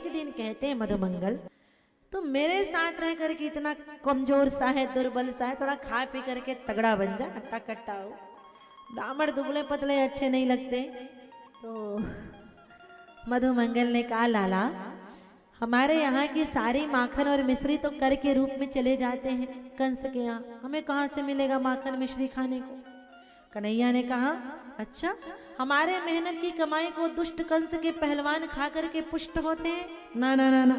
एक दिन कहते हैं मधुमंगल, तुम मेरे साथ रह करके इतना कमजोर सा है, दुर्बल सा है, थोड़ा खा पी करके तगड़ा बन जा, हट्टा कट्टा हो। ब्राह्मण दुबले पतले अच्छे नहीं लगते। तो मधुमंगल ने कहा, लाला हमारे यहाँ की सारी माखन और मिश्री तो कर के रूप में चले जाते हैं कंस के यहाँ, हमें कहाँ से मिलेगा माखन मिश्री खाने को। कन्हैया ने कहा, अच्छा हमारे मेहनत की कमाई को दुष्ट कंस के पहलवान खा करके पुष्ट होते हैं? ना ना ना ना,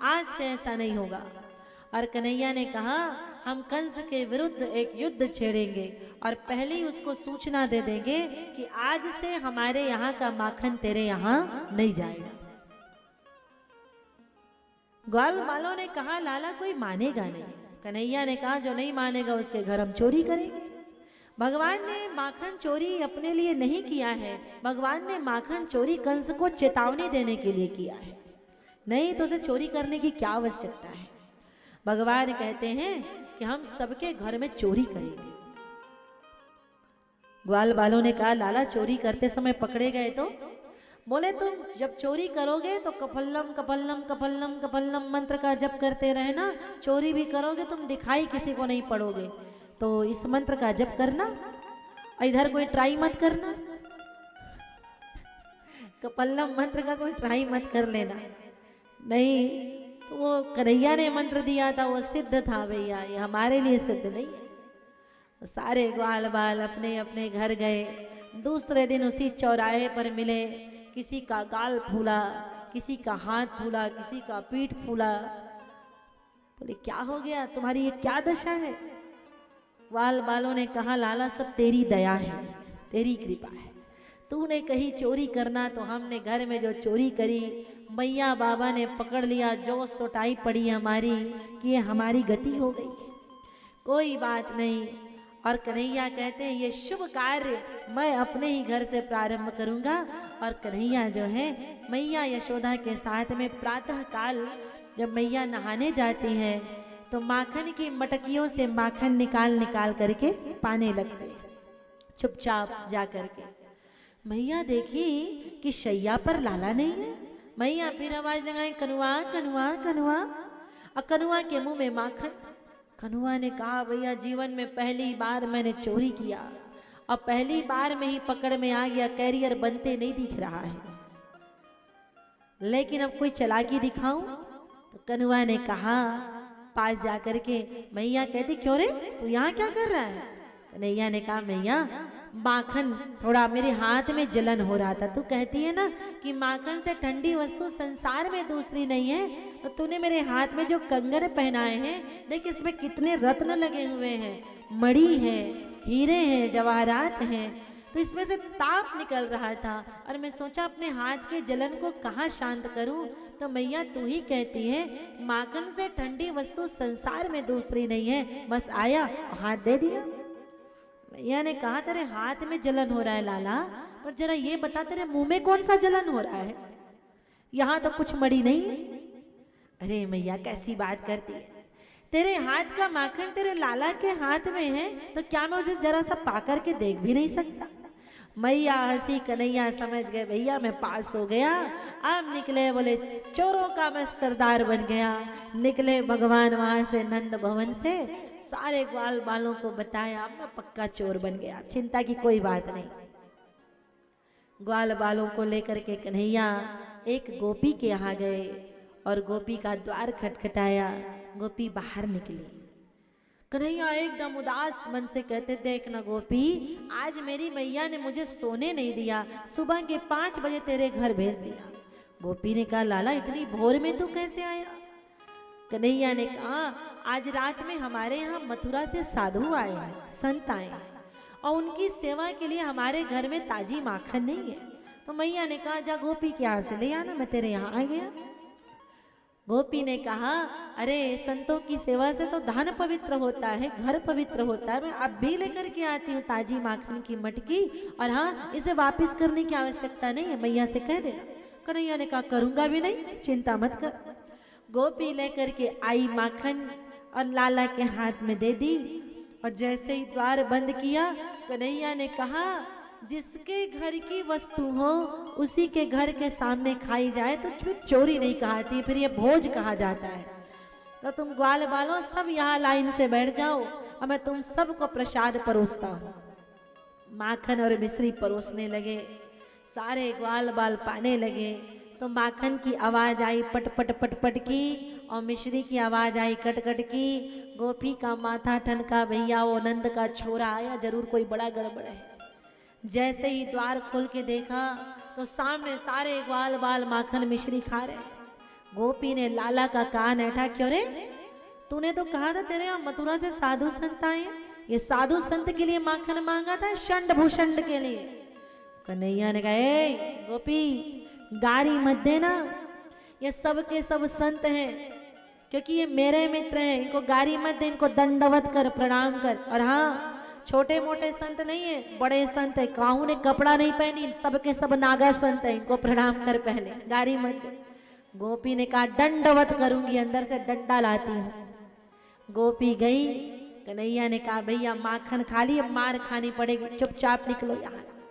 आज से ऐसा नहीं होगा। और कन्हैया ने कहा, हम कंस के विरुद्ध एक युद्ध छेड़ेंगे और पहले ही उसको सूचना दे देंगे कि आज से हमारे यहाँ का माखन तेरे यहाँ नहीं जाएगा। ग्वाल वालों ने कहा, लाला कोई मानेगा नहीं। कन्हैया ने कहा, जो नहीं मानेगा उसके घर हम चोरी करेंगे। भगवान ने माखन चोरी अपने लिए नहीं किया है, भगवान ने माखन चोरी कंस को चेतावनी देने के लिए किया है, नहीं तो उसे चोरी करने की क्या आवश्यकता है। भगवान कहते हैं कि हम सबके घर में चोरी करेंगे। ग्वाल वालों ने कहा, लाला चोरी करते समय पकड़े गए तो? बोले, तुम जब चोरी करोगे तो कफल्लम कफल्लम कफल्लम कफल्लम मंत्र का जप करते रहना, चोरी भी करोगे तुम दिखाई किसी को नहीं पड़ोगे, तो इस मंत्र का जप करना, इधर कोई ट्राई मत करना, कपल्लम मंत्र का कोई ट्राई मत कर लेना। नहीं तो वो कन्हैया ने मंत्र दिया था, वो सिद्ध था भैया, ये हमारे लिए सिद्ध नहीं है। सारे ग्वाल बाल अपने अपने घर गए। दूसरे दिन उसी चौराहे पर मिले, किसी का गाल फूला, किसी का हाथ फूला, किसी का पीठ फूला। बोले, क्या हो गया, तुम्हारी ये क्या दशा है? ग्वाल बालों ने कहा, लाला सब तेरी दया है, तेरी कृपा है। तूने कही चोरी करना तो हमने घर में जो चोरी करी, मैया बाबा ने पकड़ लिया, जो सोटाई पड़ी हमारी कि ये हमारी गति हो गई। कोई बात नहीं। और कन्हैया कहते हैं, ये शुभ कार्य मैं अपने ही घर से प्रारंभ करूंगा। और कन्हैया जो है मैया यशोदा के साथ में प्रातः काल जब मैया नहाने जाती है तो माखन की मटकियों से माखन निकाल निकाल करके पाने लगते, चुपचाप जा करके। मैया देखी कि शैया पर लाला नहीं है। मैया फिर आवाज लगाए, कनुआ कनुआ कनुआ। और कनुआ के मुंह में माखन। कनुआ ने कहा, भैया जीवन में पहली बार मैंने चोरी किया और पहली बार में ही पकड़ में आ गया, कैरियर बनते नहीं दिख रहा है, लेकिन अब कोई चालाकी दिखाऊं। तो कनुआ ने कहा पास जाकर के, मैया कहती, क्यों रे तू यहाँ क्या कर रहा है? कन्हैया ने कहा, मैया माखन थोड़ा मेरे हाथ में जलन हो रहा था। तू कहती है ना कि माखन से ठंडी वस्तु संसार में दूसरी नहीं है, तो तूने मेरे हाथ में जो कंगन पहनाए हैं, देख इसमें कितने रत्न लगे हुए हैं, मणि है, हीरे हैं, जवाहरात हैं, तो इसमें से ताप निकल रहा था और मैं सोचा अपने हाथ के जलन को कहाँ शांत करूं। तो मैया तू ही कहती है माखन से ठंडी वस्तु संसार में दूसरी नहीं है, बस आया हाथ दे दिया। मैया ने कहा, तेरे हाथ में जलन हो रहा है लाला, पर जरा ये बता तेरे मुंह में कौन सा जलन हो रहा है? यहाँ तो कुछ मड़ी नहीं है। अरे मैया कैसी बात करती है, तेरे हाथ का माखन तेरे लाला के हाथ में है, तो क्या मैं उसे जरा सा पा करके देख भी नहीं सकता? मैया हंसी। कन्हैया समझ गए, भैया मैं पास हो गया। अब निकले, बोले चोरों का मैं सरदार बन गया। निकले भगवान वहां से नंद भवन से, सारे ग्वाल बालों को बताया, मैं पक्का चोर बन गया, चिंता की कोई बात नहीं। ग्वाल बालों को लेकर के कन्हैया एक गोपी के यहाँ गए और गोपी का द्वार खटखटाया। गोपी बाहर निकली। कन्हैया एकदम उदास मन से कहते, देख ना गोपी, आज मेरी मैया ने मुझे सोने नहीं दिया, सुबह के 5 बजे तेरे घर भेज दिया। गोपी ने कहा, लाला इतनी भोर में तू कैसे आया? कन्हैया ने कहा, आज रात में हमारे यहाँ मथुरा से साधु आए हैं, संत आए हैं, और उनकी सेवा के लिए हमारे घर में ताजी माखन नहीं है। तो मैया ने कहा, जा गोपी के यहाँ से ले आना, मैं तेरे यहाँ आ गया। गोपी ने कहा, अरे संतों की सेवा से तो धन पवित्र होता है, घर पवित्र होता है, मैं अब भी लेकर के आती हूँ ताजी माखन की मटकी, और हाँ इसे वापस करने की आवश्यकता नहीं है, मैया से कह देना। कन्हैया ने कहा, करूंगा भी नहीं, चिंता मत कर। गोपी लेकर के आई माखन और लाला के हाथ में दे दी, और जैसे ही द्वार बंद किया, कन्हैया ने कहा, जिसके घर की वस्तु हो उसी के घर के सामने खाई जाए तो फिर चोरी नहीं कहती, फिर ये भोज कहा जाता है। तो तुम ग्वाल बालों सब यहाँ लाइन से बैठ जाओ और मैं तुम सबको प्रसाद परोसता हूँ। माखन और मिश्री परोसने लगे, सारे ग्वाल बाल पाने लगे। तो माखन की आवाज आई पट पट पट पट की और मिश्री की आवाज आई कट कट की। गोपी का माथा ठनका, भैया वो नंद का छोरा आया, जरूर कोई बड़ा गड़बड़ है। जैसे ही द्वार खोल के देखा तो सामने सारे ग्वाल बाल माखन मिश्री खा रहे। गोपी ने लाला का कान ऐठा, क्यों रे, तूने तो कहा था तेरे यहाँ मथुरा से साधु संत आए, ये साधु संत के लिए माखन मांगा था शंड भूषंड के लिए। कन्हैया ने कहा, ए गोपी गाड़ी मत देना, ये सब के सब संत हैं, क्योंकि ये मेरे मित्र हैं, इनको गाड़ी मत दे, इनको दंडवत कर, प्रणाम कर। और हाँ, छोटे मोटे संत नहीं है, बड़े संत है, काहू ने कपड़ा नहीं पहनी, सब के सब नागा संत है, इनको प्रणाम कर, पहले गाड़ी मत दे। गोपी ने कहा दंडवत करूंगी, अंदर से डंडा लाती हूँ। गोपी गई, कन्हैया ने कहा भैया माखन खा ली, अब मार खानी पड़ेगी, चुपचाप निकलो यहाँ से।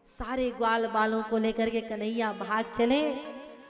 सारे ग्वाल बालों को लेकर के कन्हैया भाग चले।